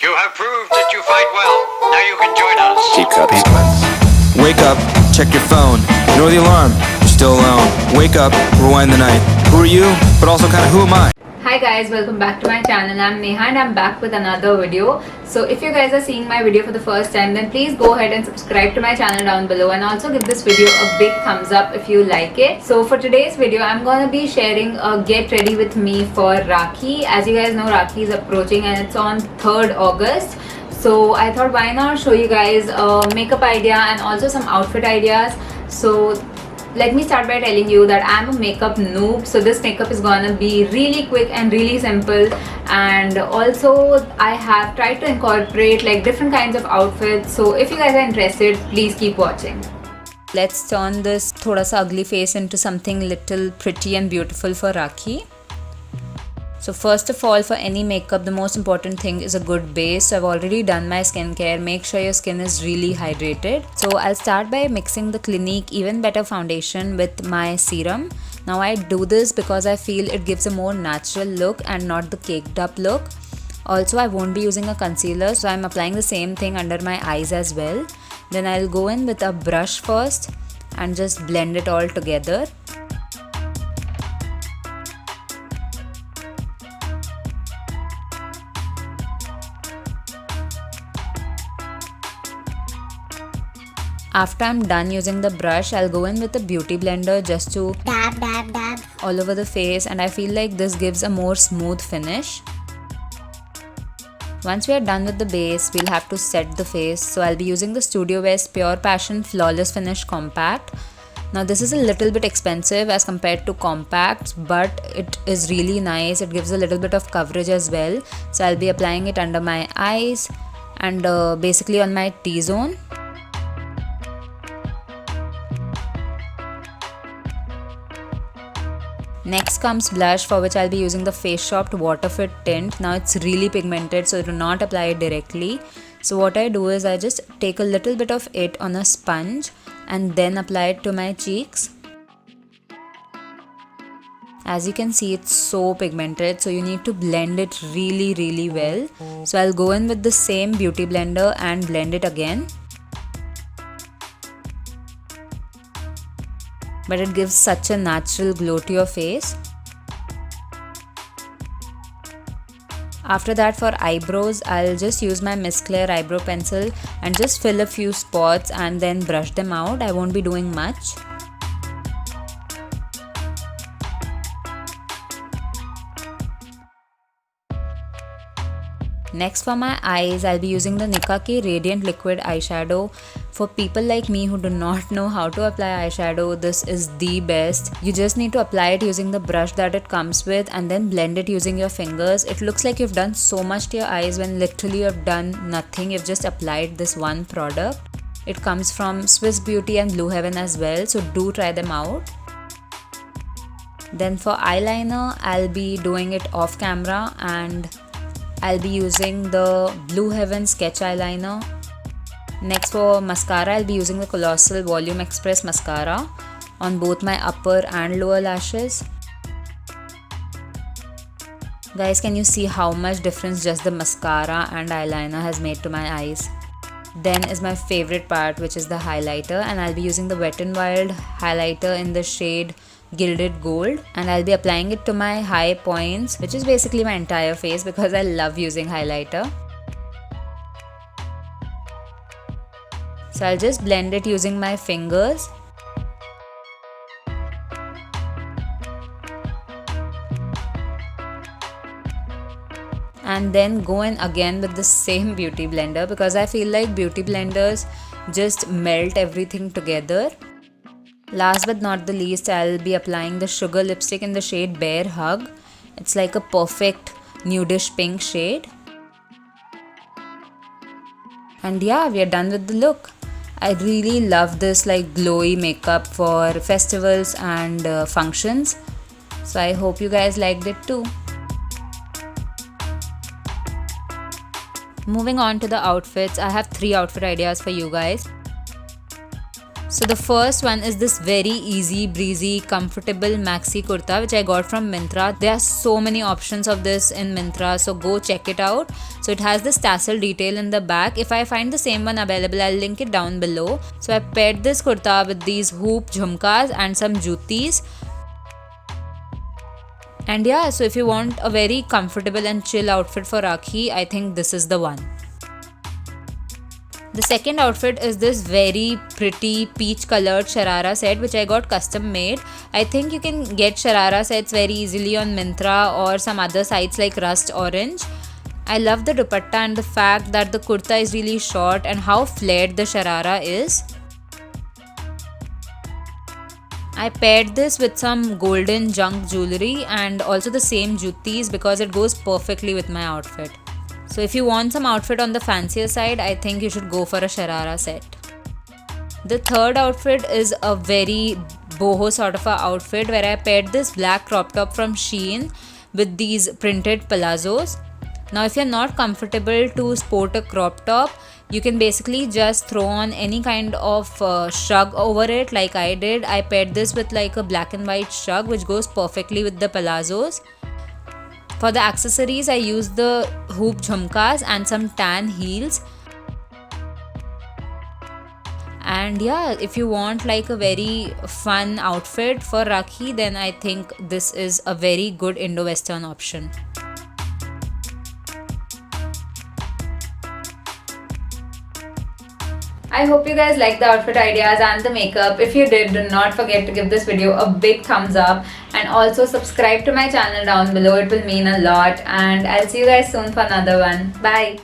You have proved that you fight well. Now you can join us. Keep cups. Wake up, check your phone. Ignore the alarm, you're still alone. Wake up, rewind the night. Who are you? But also kind of who am I? Hi guys, welcome back to my channel. I'm Neha and I'm back with another video. So if you guys are seeing my video for the first time, then please go ahead and subscribe to my channel down below and also give this video a big thumbs up if you like it. So for today's video, I'm gonna be sharing a get ready with me for Rakhi. As you guys know, Rakhi is approaching and it's on 3rd August. So I thought why not show you guys a makeup idea and also some outfit ideas. So let me start by telling you that I'm a makeup noob, so this makeup is gonna be really quick and really simple, and also I have tried to incorporate like different kinds of outfits. So if you guys are interested, please keep watching. Let's turn this thoda sa ugly face into something little pretty and beautiful for Rakhi. So first of all, for any makeup, the most important thing is a good base. So I've already done my skincare. Make sure your skin is really hydrated. So I'll start by mixing the Clinique Even Better foundation with my serum. Now I do this because I feel it gives a more natural look and not the caked up look. Also, I won't be using a concealer, so I'm applying the same thing under my eyes as well. Then I'll go in with a brush first and just blend it all together. After I'm done using the brush, I'll go in with a beauty blender just to dab all over the face, and I feel like this gives a more smooth finish. Once we are done with the base, we'll have to set the face. So I'll be using the Studio West Pure Passion Flawless Finish Compact. Now this is a little bit expensive as compared to compacts, but it is really nice. It gives a little bit of coverage as well. So I'll be applying it under my eyes and basically on my T-zone. Next comes blush, for which I'll be using the Face Shop Water Fit tint. Now it's really pigmented, so do not apply it directly. So what I do is I just take a little bit of it on a sponge and then apply it to my cheeks. As you can see, it's so pigmented, so you need to blend it really well. So I'll go in with the same beauty blender and blend it again. But it gives such a natural glow to your face. After that, for eyebrows, I'll just use my Miss Claire eyebrow pencil and just fill a few spots and then brush them out. I won't be doing much. Next, for my eyes, I'll be using the Nicka K Radiant Liquid Eyeshadow. For people like me who do not know how to apply eyeshadow, this is the best. You just need to apply it using the brush that it comes with and then blend it using your fingers. It looks like you've done so much to your eyes when literally you've done nothing. You've just applied this one product. It comes from Swiss Beauty and Blue Heaven as well, so do try them out. Then for eyeliner, I'll be doing it off camera and I'll be using the Blue Heaven Sketch Eyeliner. Next, for mascara, I'll be using the Colossal Volume Express Mascara on both my upper and lower lashes. Guys, can you see how much difference just the mascara and eyeliner has made to my eyes? Then is my favorite part, which is the highlighter, and I'll be using the Wet n Wild highlighter in the shade Gilded Gold, and I'll be applying it to my high points, which is basically my entire face because I love using highlighter. So I'll just blend it using my fingers. And then go in again with the same beauty blender because I feel like beauty blenders just melt everything together. Last but not the least, I'll be applying the Sugar lipstick in the shade Bear Hug. It's like a perfect nudish pink shade. And yeah, we are done with the look. I really love this like glowy makeup for festivals and functions. So I hope you guys liked it too. Moving on to the outfits, I have 3 outfit ideas for you guys. So the first one is this very easy breezy comfortable maxi kurta which I got from Myntra. There are so many options of this in Myntra, so go check it out. So it has this tassel detail in the back. If I find the same one available, I'll link it down below. So I paired this kurta with these hoop jhumkas and some jutis. And yeah, so if you want a very comfortable and chill outfit for Rakhi, I think this is the one. The second outfit is this very pretty peach colored sharara set which I got custom made. I think you can get sharara sets very easily on Myntra or some other sites like Rust Orange. I love the dupatta and the fact that the kurta is really short and how flared the sharara is. I paired this with some golden junk jewelry and also the same jutis because it goes perfectly with my outfit. So if you want some outfit on the fancier side, I think you should go for a sharara set. The third outfit is a very boho sort of a outfit where I paired this black crop top from Shein with these printed palazzos. Now if you're not comfortable to sport a crop top, you can basically just throw on any kind of shrug over it like I did. I paired this with like a black and white shrug which goes perfectly with the palazzos. For the accessories, I used the hoop jhumkas and some tan heels. And yeah, if you want like a very fun outfit for Rakhi, then I think this is a very good Indo-Western option. I hope you guys liked the outfit ideas and the makeup. If you did, do not forget to give this video a big thumbs up and also subscribe to my channel down below. It will mean a lot, and I'll see you guys soon for another one. Bye.